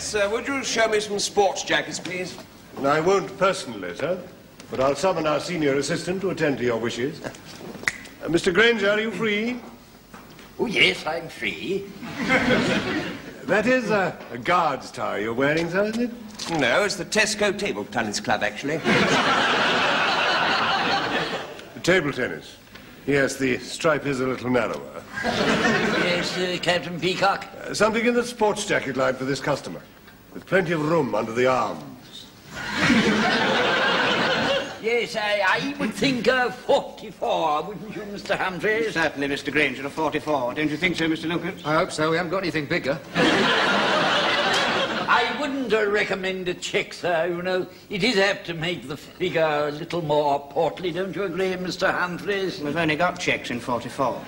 Yes, would you show me some sports jackets, please? I won't personally, sir, but I'll summon our senior assistant to attend to your wishes. Mr. Granger, are you free? Oh, yes, I'm free. That is a guard's tie you're wearing, sir, isn't it? No, it's the Tesco Table Tennis Club, actually. Table tennis. Yes, the stripe is a little narrower. Yes, Captain Peacock. Something in the sports jacket line for this customer, with plenty of room under the arms. Yes, I would think 44, wouldn't you, Mr. Humphreys? Certainly, Mr. Granger, a 44. Don't you think so, Mr. Lucas? I hope so. We haven't got anything bigger. I wouldn't recommend a check, sir. You know, it is apt to make the figure a little more portly, don't you agree, Mr. Humphreys? We've only got checks in 44.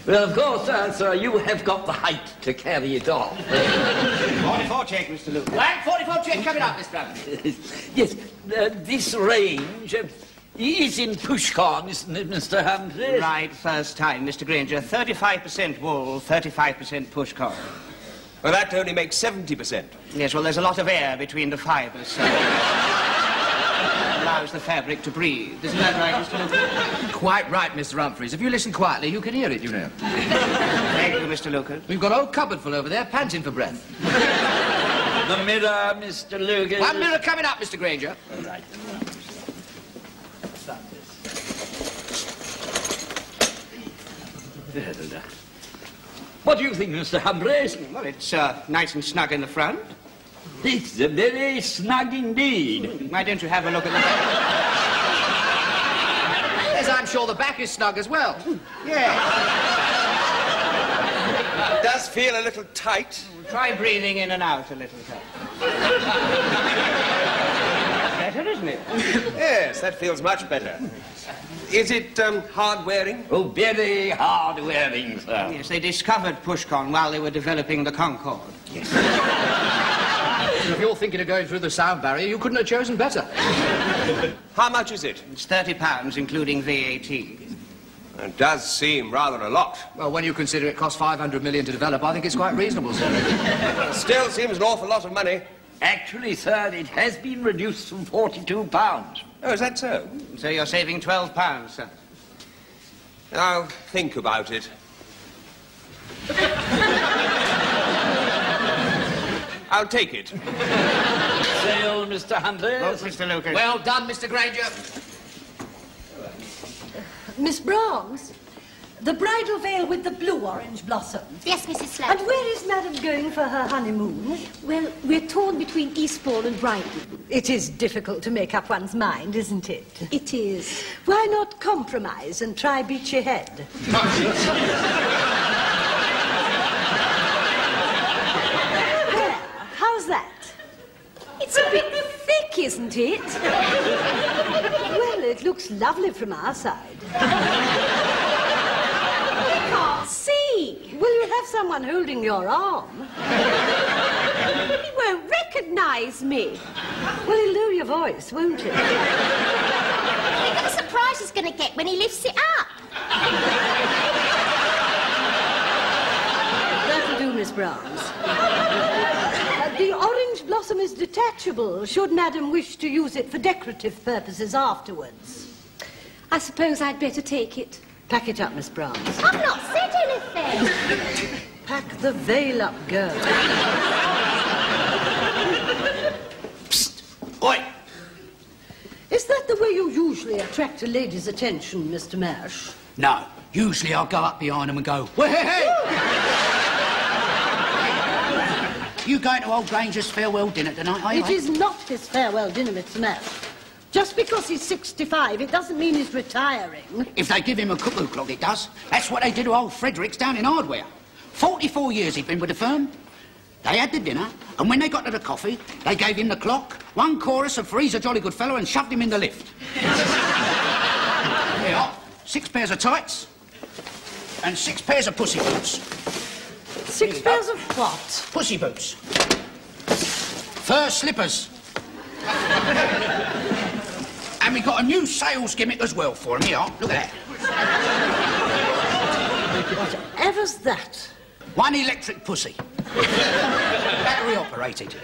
Well, of course, sir, you have got the height to carry it off. 44 check, Mr. Lucas. Right, 44 check coming up, Miss Brown. Yes, this range is in Pushcon, isn't it, Mr. Humphreys? Right, first time, Mr. Granger. 35% wool, 35% pushcon. Well, that only makes 70%. Yes, well, there's a lot of air between the fibres, so... allows the fabric to breathe. Isn't that right, Mr. Lucas? Quite right, Mr. Humphreys. If you listen quietly, you can hear it, you know. Thank you, Mr. Lucas. We've got a whole cupboard full over there, panting for breath. The mirror, Mr. Lucas. One mirror coming up, Mr. Granger. All right. What do you think, Mr. Humphreys? Well, it's nice and snug in the front. It's very snug indeed. Why don't you have a look at the back? Yes, I'm sure the back is snug as well. Yeah. It does feel a little tight. Try breathing in and out a little, sir. Better, isn't it? Yes, that feels much better. Is it hard wearing? Oh, very hard wearing, sir. Yes, they discovered pushcon while they were developing the Concorde. If you're thinking of going through the sound barrier, you couldn't have chosen better. How much is it? It's £30, including VAT. It does seem rather a lot. Well, when you consider it cost 500 million to develop, I think it's quite reasonable, sir. Still seems an awful lot of money. Actually, sir, it has been reduced from £42. Oh, is that so? So you're saving £12, sir. I'll think about it. I'll take it. Sale, Mr. Humphreys. Oh, Mr. Lucas. Well done, Mr. Granger. Miss Brahms, the bridal veil with the blue-orange blossoms. Yes, Mrs. Slade. And where is Madam going for her honeymoon? Well, we're torn between Eastbourne and Brighton. It is difficult to make up one's mind, isn't it? It is. Why not compromise and try Beachy Head? There, how's that? It's a bit thick, isn't it? Well, it looks lovely from our side. I can't see. Will you have someone holding your arm? He won't recognise me. Well, he'll know your voice, won't he? Think of the surprise he's going to get when he lifts it up. That'll do, Miss Brahms. The orange blossom is detachable, should Madam wish to use it for decorative purposes afterwards. I suppose I'd better take it. Pack it up, Miss Brahms. I've not said anything. Pack the veil up, girl. Psst! Oi! Is that the way you usually attract a lady's attention, Mr. Mash? No, usually I'll go up behind them and go, "Well, hey, hey!" You going to old Granger's farewell dinner tonight, are you? It is not his farewell dinner, Mr. Mash. Just because he's 65, it doesn't mean he's retiring. If they give him a cuckoo clock, it does. That's what they did to old Fredericks down in Hardware. 44 years he'd been with the firm. They had the dinner, and when they got to the coffee, they gave him the clock, one chorus of "For he's a jolly good fellow," and shoved him in the lift. There you are. 6 pairs of tights and 6 pairs of pussy boots. 6 pairs of what? Pussy boots. Fur slippers. And we got a new sales gimmick as well for him. Here, look at that. Whatever's that? One electric pussy. Battery operated.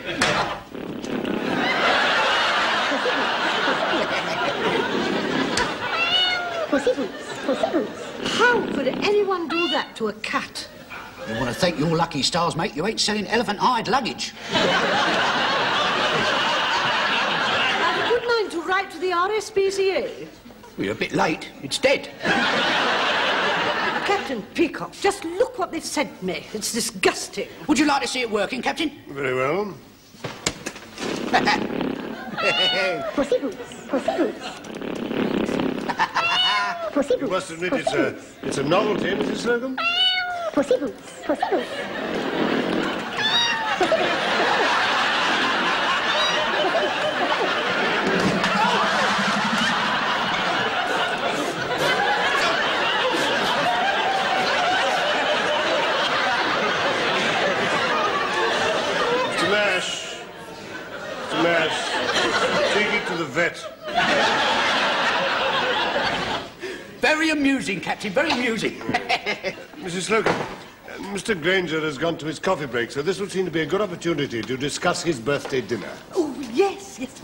Pussy boots, pussy boots. How could anyone do that to a cat? You want to thank your lucky stars, mate, you ain't selling elephant-hide luggage. I've a good mind to write to the RSPCA. We're a bit late. It's dead. Captain Peacock, just look what they've sent me. It's disgusting. Would you like to see it working, Captain? Very well. Pussy boots, pussy boots. Pussy You boots. must admit it's a novelty, Mrs. Slocum. Pussy boots, pussy boots. Mr. Mash, take it to the vet. Very amusing, Captain, very amusing. Mrs. Slocum, Mr. Granger has gone to his coffee break, so this would seem to be a good opportunity to discuss his birthday dinner. Oh, yes, yes.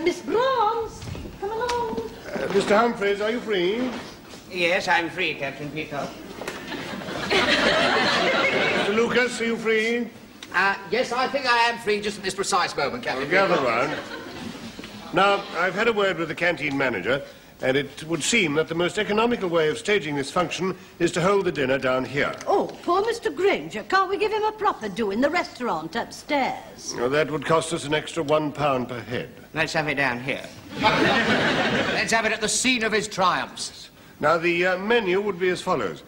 Miss Brahms, come along. Mr. Humphreys, are you free? Yes, I'm free, Captain Peacock. Mr. Lucas, are you free? Yes, I think I am free just at this precise moment, Captain. Gather round. Now, I've had a word with the canteen manager, and it would seem that the most economical way of staging this function is to hold the dinner down here. Oh, poor Mr. Granger. Can't we give him a proper do in the restaurant upstairs? Well, that would cost us an extra £1 per head. Let's have it down here. Let's have it at the scene of his triumphs. Now, the menu would be as follows.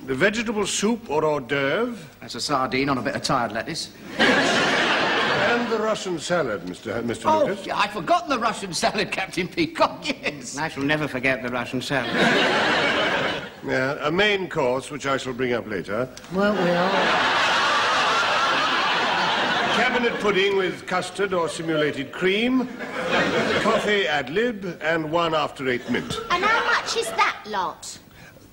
The vegetable soup or hors d'oeuvre. That's a sardine on a bit of tired lettuce. And the Russian salad, Mr. Lucas. Oh, I'd forgotten the Russian salad, Captain Peacock, yes. I shall never forget the Russian salad. Yeah, a main course, which I shall bring up later. Well, we are. Cabinet pudding with custard or simulated cream. Coffee ad lib, and 1 after 8 mint. And how much is that lot?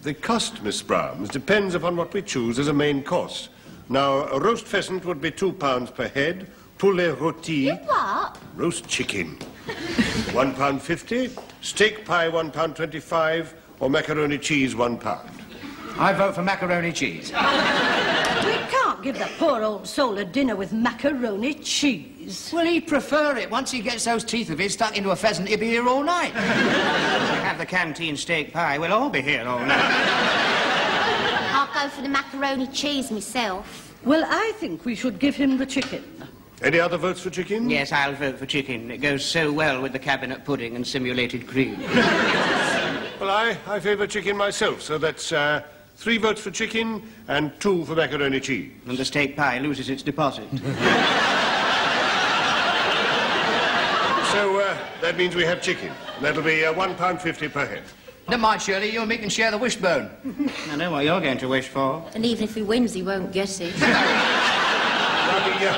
The cost, Miss Brahms, depends upon what we choose as a main course. Now, a roast pheasant would be £2 per head. Poulet rôti. What? Roast chicken. £1.50. Steak pie, £1.25. Or macaroni cheese, £1. I vote for macaroni cheese. We can't give the poor old soul a dinner with macaroni cheese. Well, he'd prefer it. Once he gets those teeth of his stuck into a pheasant, he'll be here all night. Have the canteen steak pie. We'll all be here all night. I'll go for the macaroni cheese myself. Well, I think we should give him the chicken. Any other votes for chicken? Yes, I'll vote for chicken. It goes so well with the cabinet pudding and simulated cream. Well, I favour chicken myself, so that's 3 votes for chicken and 2 for macaroni cheese. And the steak pie loses its deposit. So that means we have chicken. That'll be £1.50 per head. Never mind, Shirley, you and me can share the wishbone. I know what you're going to wish for. And even if he wins, he won't get it. Now,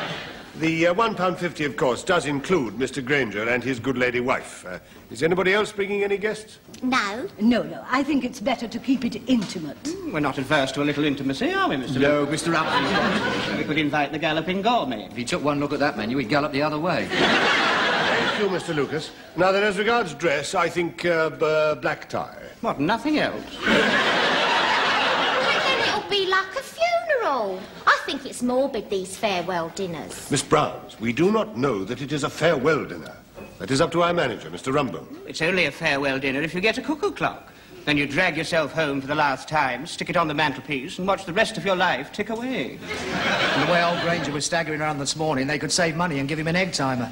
the £1.50, of course, does include Mr. Granger and his good lady wife. Is anybody else bringing any guests? No. No, I think it's better to keep it intimate. We're not adverse to a little intimacy, are we, Mr. No, Mr. Humphreys. We could invite the galloping gourmet. If you took one look at that menu, he'd gallop the other way. Thank you, Mr. Lucas. Now, then, as regards dress, I think black tie. What, nothing else? Then it'll be like a funeral. I think it's morbid, these farewell dinners. Miss Browns, we do not know that it is a farewell dinner. That is up to our manager, Mr. Rumbo. It's only a farewell dinner if you get a cuckoo clock. Then you drag yourself home for the last time, stick it on the mantelpiece, and watch the rest of your life tick away. And the way old Granger was staggering around this morning, they could save money and give him an egg timer.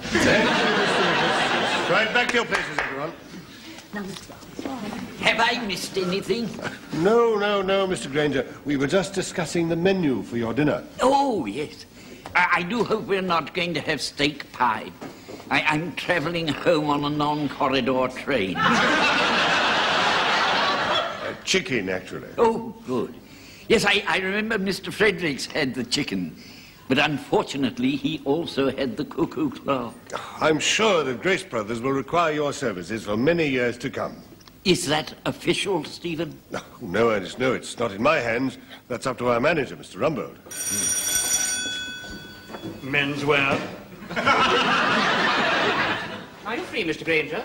Right, back to your places, everyone. Now, Mr. Have I missed anything? No, Mr. Granger. We were just discussing the menu for your dinner. Oh, yes. I do hope we're not going to have steak pie. I'm travelling home on a non-corridor train. Chicken, actually. Oh, good. Yes, I remember Mr. Fredericks had the chicken. But unfortunately, he also had the cuckoo clock. I'm sure that Grace Brothers will require your services for many years to come. Is that official, Stephen? No, Ernest, no, it's not in my hands. That's up to our manager, Mr. Rumbold. Menswear. Are you free, Mr. Granger?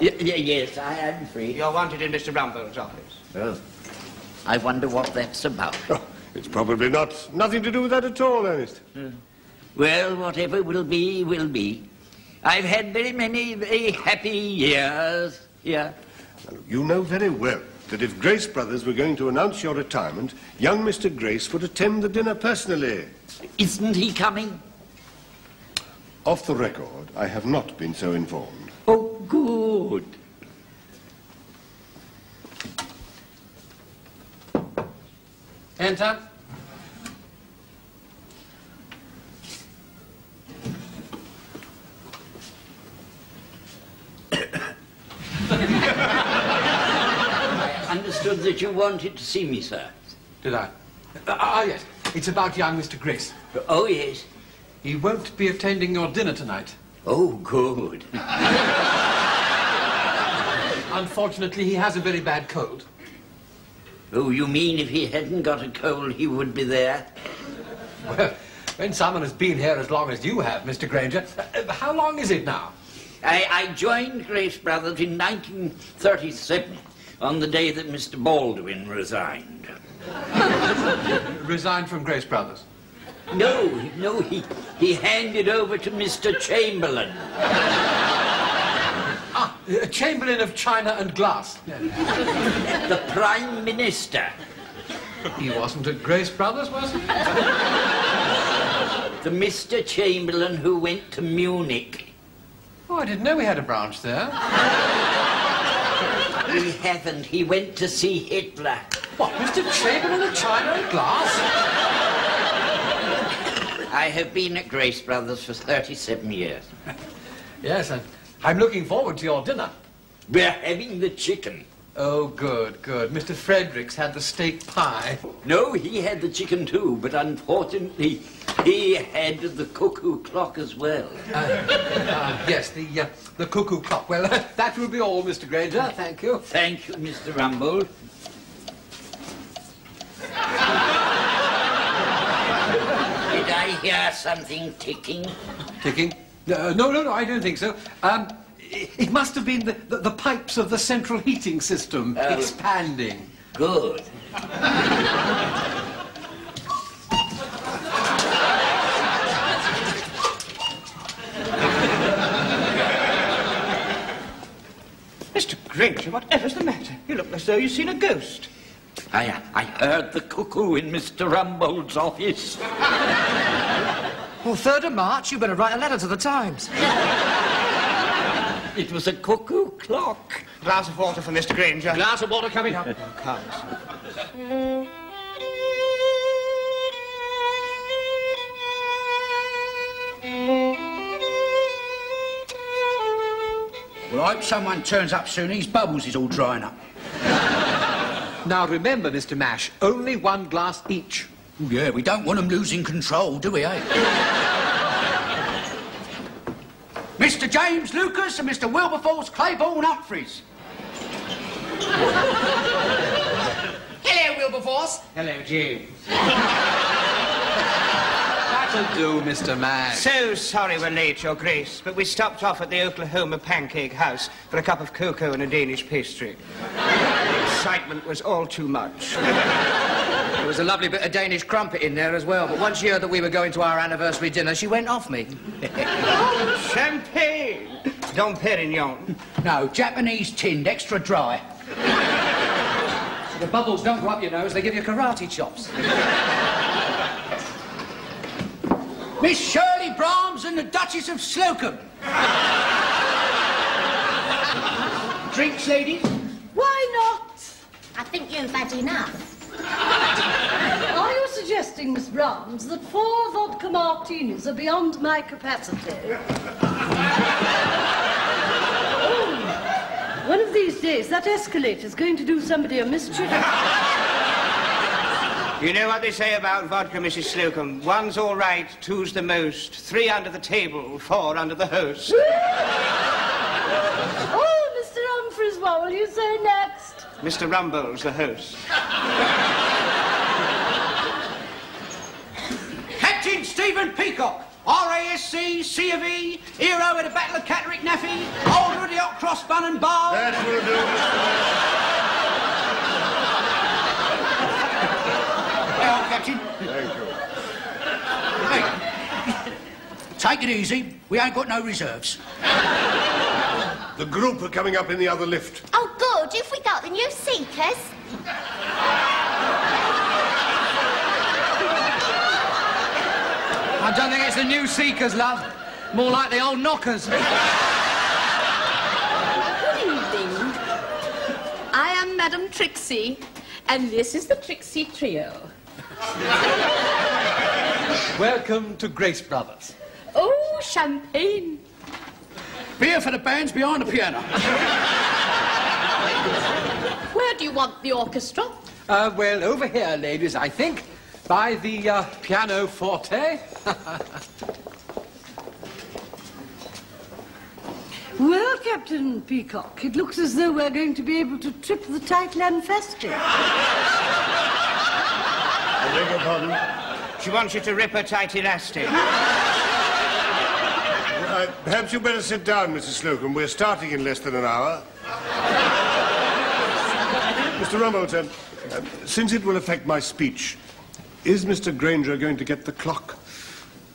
Yes, I am free. You're wanted in Mr. Rumbold's office. Oh, I wonder what that's about. Oh, it's probably nothing to do with that at all, Ernest. Well, whatever will be, will be. I've had many very happy years here. You know very well that if Grace Brothers were going to announce your retirement, young Mr. Grace would attend the dinner personally. Isn't he coming? Off the record, I have not been so informed. Oh, good. Enter. I understood that you wanted to see me, sir. Did I? Yes. It's about young Mr. Grace. Oh, yes. He won't be attending your dinner tonight. Oh, good. Unfortunately, he has a very bad cold. Oh, you mean if he hadn't got a cold, he would be there? Well, when someone has been here as long as you have, Mr. Granger, how long is it now? I joined Grace Brothers in 1937, on the day that Mr. Baldwin resigned. Resigned from Grace Brothers? No, he handed over to Mr. Chamberlain. Chamberlain of China and Glass. The Prime Minister. He wasn't at Grace Brothers, was he? The Mr. Chamberlain who went to Munich. Oh, I didn't know we had a branch there. We haven't. He went to see Hitler. What, Mr. Chamberlain of China and Glass? I have been at Grace Brothers for 37 years. Yes, and I'm looking forward to your dinner. We're having the chicken. Oh, good, good. Mr. Fredericks had the steak pie. No, he had the chicken too, but unfortunately, he had the cuckoo clock as well. Yes, the cuckoo clock. Well, that will be all, Mr. Granger. Thank you. Thank you, Mr. Rumbold. Did I hear something ticking? Ticking? No, I don't think so. It must have been the pipes of the central heating system expanding. Good. Mr. Granger, whatever's the matter? You look as though you've seen a ghost. I heard the cuckoo in Mr. Rumbold's office. Well, 3rd of March, you better write a letter to the Times. It was a cuckoo clock. Glass of water for Mr. Granger. Glass of water coming up. Well, I hope someone turns up soon. These bubbles is all drying up. Now, remember, Mr. Mash, only one glass each. Yeah, we don't want them losing control, do we, eh? Mr. James Lucas and Mr. Wilberforce Claiborne Humphreys. Hello, Wilberforce. Hello, James. That'll do, Mr. Mash. So sorry we're late, Your Grace, but we stopped off at the Oklahoma Pancake House for a cup of cocoa and a Danish pastry. The excitement was all too much. There was a lovely bit of Danish crumpet in there as well, but once she heard that we were going to our anniversary dinner, she went off me. Champagne! Dom Perignon. No, Japanese tinned, extra dry. The bubbles don't go up your nose, they give you karate chops. Miss Shirley Brahms and the Duchess of Slocum. Drinks, ladies? Why not? I think you've had enough. Are you suggesting, Miss Brahms, that 4 vodka martinis are beyond my capacity? Oh, one of these days, that escalator's going to do somebody a mischief. You know what they say about vodka, Mrs. Slocum? 1's all right, 2's the most, 3 under the table, 4 under the host. Oh, Mr. Humphreys, well, do you say next? Mr. Rumble's the host. Captain Stephen Peacock, RASC, C of E, hero at the Battle of Catterick Naffy, holder of the Hot Cross Bun and Bar. That will do, Mr. Well, Captain. Thank you. Hey, take it easy. We ain't got no reserves. The group are coming up in the other lift. Oh, good. If we got the new Seekers. I don't think it's the new Seekers, love. More like the old Knockers. Good evening. I am Madam Trixie, and this is the Trixie Trio. Welcome to Grace Brothers. Oh, champagne. Beer for the bands behind the piano. Where do you want the orchestra? Well, over here, ladies, I think, by the pianoforte. Well, Captain Peacock, it looks as though we're going to be able to trip the Tightland Festive. I beg your pardon? She wants you to rip her tight elastic. Perhaps you'd better sit down, Mrs. Slocum. We're starting in less than an hour. Mr. Rumbold, since it will affect my speech, is Mr. Granger going to get the clock?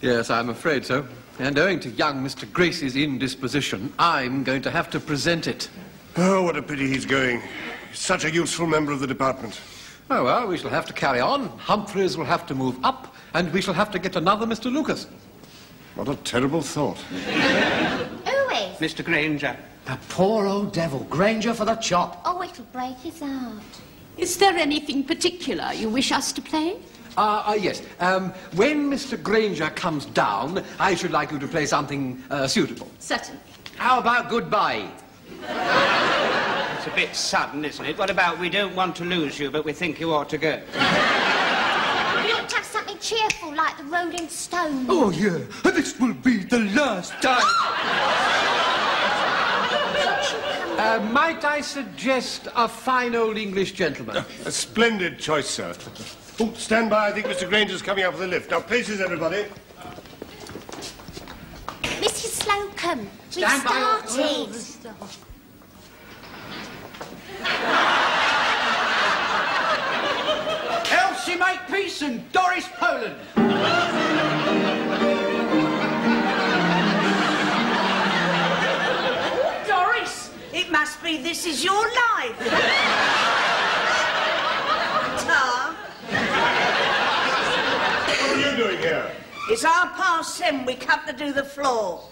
Yes, I'm afraid so. And owing to young Mr. Grace's indisposition, I'm going to have to present it. Oh, what a pity he's going. He's such a useful member of the department. Oh, well, we shall have to carry on. Humphreys will have to move up, and we shall have to get another Mr. Lucas. What a terrible thought. Who is? Mr. Granger. The poor old devil. Granger for the chop. Oh, it'll break his heart. Is there anything particular you wish us to play? Yes. When Mr. Granger comes down, I should like you to play something suitable. Certainly. How about goodbye? It's a bit sudden, isn't it? What about we don't want to lose you, but we think you ought to go? We ought to have something cheerful like the Rolling Stones. Oh, yeah. This will be the last time. Might I suggest a fine old English gentleman? A splendid choice, sir. Oh, stand by. I think Mr. Granger's coming up with the lift. Now, places, everybody. Mrs. Slocum, we've Stand by. started. Elsie Makepeace and Doris Poland. Doris, it must be this is your life. Tar. What are you doing here? It's 7:30. We come to do the floor.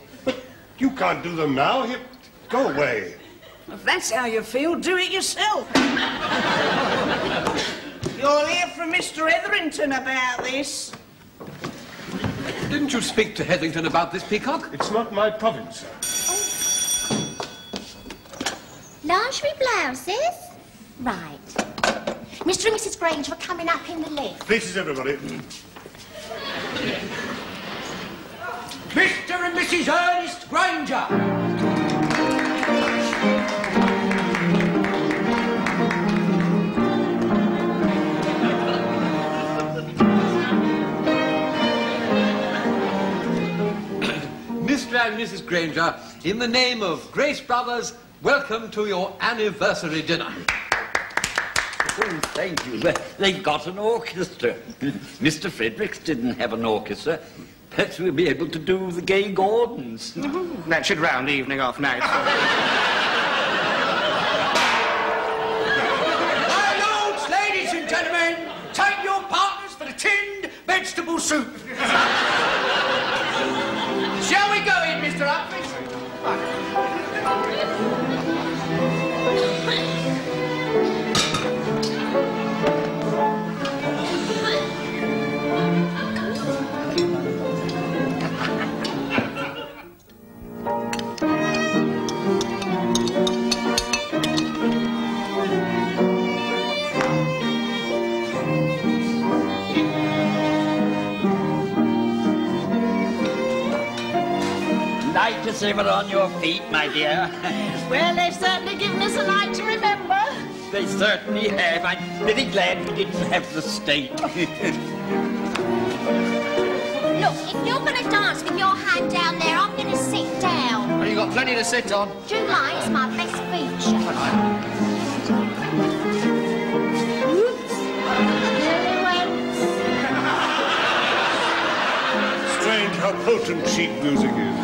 You can't do them now. Here, go away. If that's how you feel, do it yourself. You'll hear from Mr. Etherington about this. Didn't you speak to Hetherington about this, Peacock? It's not my province, sir. Lingerie blouses? Right. Mr. and Mrs. Granger are coming up in the lift. Places, everybody. Mr. and Mrs. Ernest Granger. Mr. and Mrs. Granger, in the name of Grace Brothers, welcome to your anniversary dinner. Oh, thank you. They've got an orchestra. Mr. Fredericks didn't have an orchestra. Perhaps we'll be able to do the Gay Gordons. That should round the evening off nice. My lords, ladies and gentlemen, take your partners for the tinned vegetable soup. Shall we go in, Mr. Humphreys? As ever on your feet, my dear. Well, they've certainly given us a night to remember. They certainly have. I'm very glad we didn't have the state. Look, if you're going to dance with your hand down there, I'm going to sit down. Well, you got plenty to sit on. July is my best feature. Oops. There it went. Strange how potent sheet music is.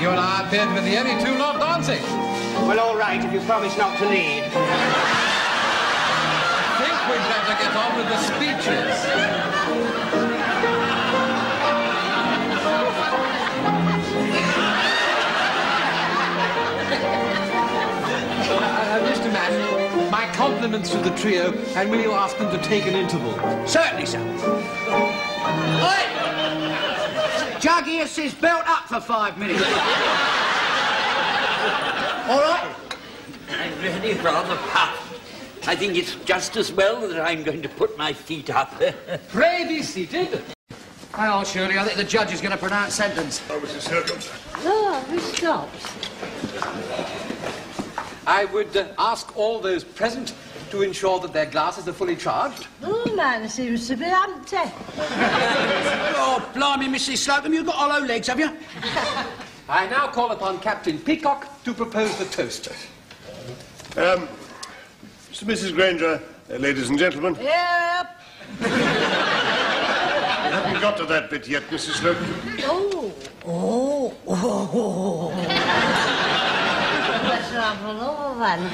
You and I appear to be the only two not dancing. Well, all right, if you promise not to lead. I think we'd better get on with the speeches. Mr. Matt, my compliments to the trio, and will you ask them to take an interval? Certainly, sir. Oi! Jug here says belt up for 5 minutes. All right? I'm really rather puffed. I think it's just as well that I'm going to put my feet up. Pray be seated. Hang on, Shirley. I think the judge is going to pronounce sentence. Oh, Mrs. Slocum. Ah, we stopped. I would ask all those present to ensure that their glasses are fully charged. Oh, man seems to be empty. Oh, blimey, Mrs. Slocum, you've got hollow legs, have you? I now call upon Captain Peacock to propose the toast. Mr. Mrs. Granger, ladies and gentlemen. Yep. Haven't got to that bit yet, Mrs. Slocum. Oh. Let's have another then.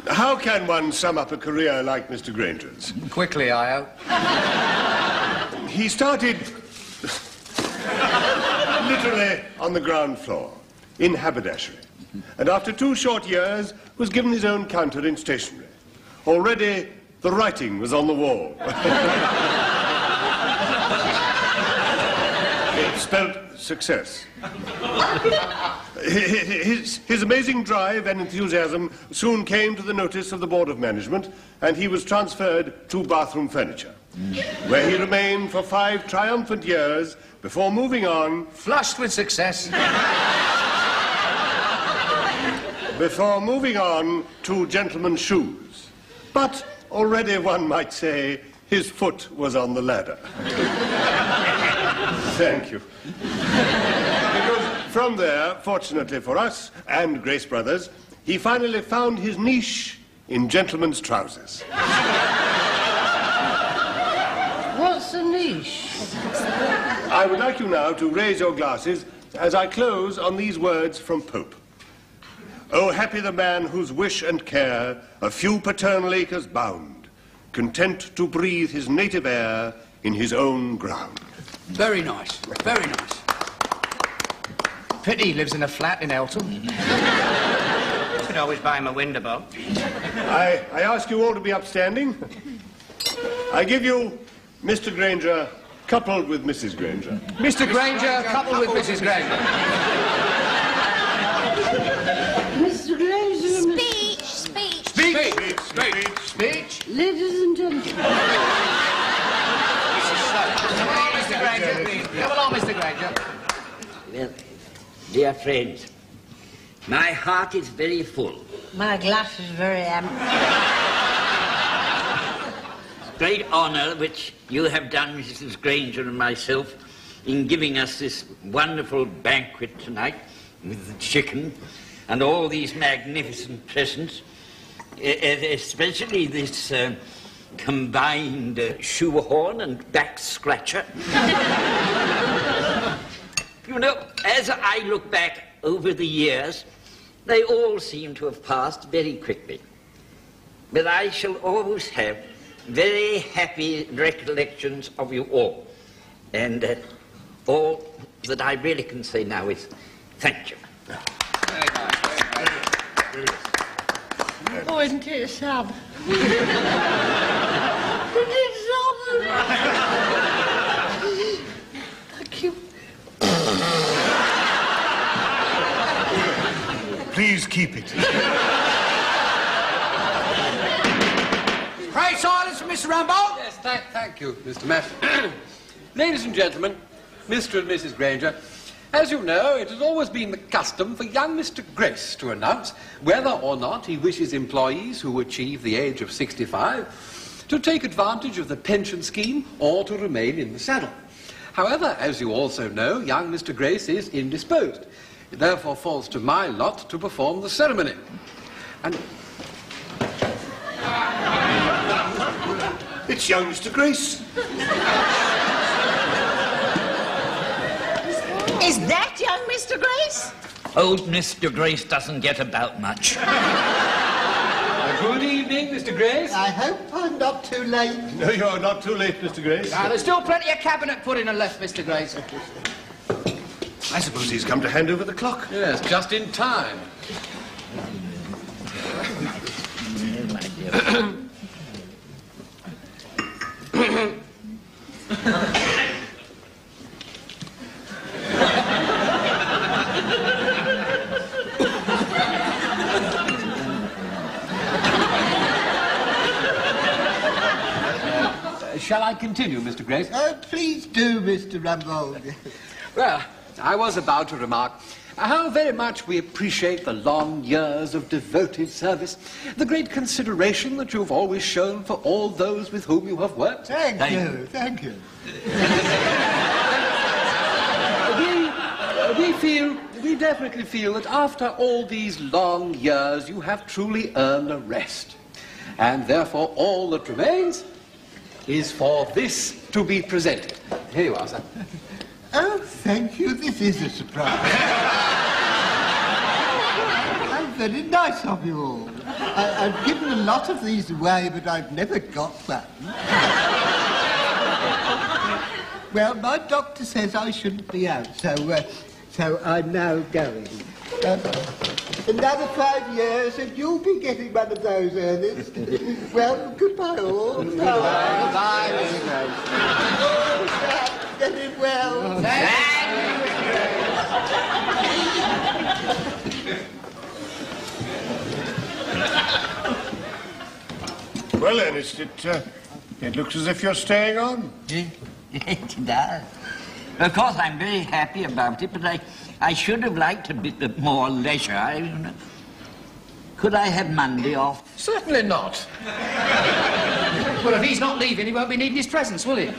How can one sum up a career like Mr. Granger's? Quickly, I hope. He started literally on the ground floor, in haberdashery, and after 2 short years was given his own counter in stationery. Already the writing was on the wall. It spelled success. His amazing drive and enthusiasm soon came to the notice of the Board of Management, and he was transferred to bathroom furniture, where he remained for 5 triumphant years before moving on... Flushed with success. Before moving on to gentlemen's shoes. But already one might say his foot was on the ladder. Thank you. Because from there, fortunately for us and Grace Brothers, he finally found his niche in gentlemen's trousers. What's a niche? I would like you now to raise your glasses as I close on these words from Pope. Oh, happy the man whose wish and care a few paternal acres bound, content to breathe his native air in his own ground. Very nice, very nice. Pity he lives in a flat in Eltham. Could always buy him a window box. I ask you all to be upstanding. I give you Mr. Granger coupled with Mrs. Granger. Mr. Granger, coupled with Mrs. Granger. Mr. Granger... Speech. Speech. Ladies and gentlemen. Come on, Mr. Granger, please. Come along, Mr. Granger. Well, dear friends, my heart is very full. My glass is very empty. Great honour which you have done, Mrs. Granger and myself, in giving us this wonderful banquet tonight with the chicken and all these magnificent presents, especially this combined shoehorn and back scratcher. You know, as I look back over the years, they all seem to have passed very quickly. But I shall always have very happy recollections of you all. And all that I really can say now is thank you. Very nice. Oh, isn't it sad? Thank you. Please keep it. Pray silence, Mr. Rambo. Yes, thank you, Mr. Matt. Ladies and gentlemen, Mr. and Mrs. Granger, as you know, it has always been the custom for young Mr. Grace to announce whether or not he wishes employees who achieve the age of 65 to take advantage of the pension scheme or to remain in the saddle. However, as you also know, young Mr. Grace is indisposed. It therefore falls to my lot to perform the ceremony. And... It's young Mr. Grace. Is that young Mr. Grace? Old Mr. Grace doesn't get about much. Good evening, Mr. Grace. I hope I'm not too late. No, you're not too late, Mr. Grace. There's still plenty of cabinet pudding left, Mr. Grace. I suppose he's come to hand over the clock. Yes, just in time. Shall I continue, Mr. Grace? Oh, please do, Mr. Rambo. Well, I was about to remark how very much we appreciate the long years of devoted service, the great consideration that you've always shown for all those with whom you have worked. Thank you. We definitely feel that after all these long years, you have truly earned a rest. And therefore, all that remains is for this to be presented. Here you are, sir. Oh, thank you. This is a surprise. How very nice of you all. I've given a lot of these away, but I've never got one. Well, my doctor says I shouldn't be out, so I'm now going. Another 5 years and you'll be getting one of those, Ernest. Well, goodbye all. Goodbye, Mr. Grace. Get it well. Well, Ernest, it looks as if you're staying on. It does. Of course, I'm very happy about it, but I should have liked a bit more leisure. Could I have Monday off? Certainly not. Well, if he's not leaving, he won't be needing his presents, will he?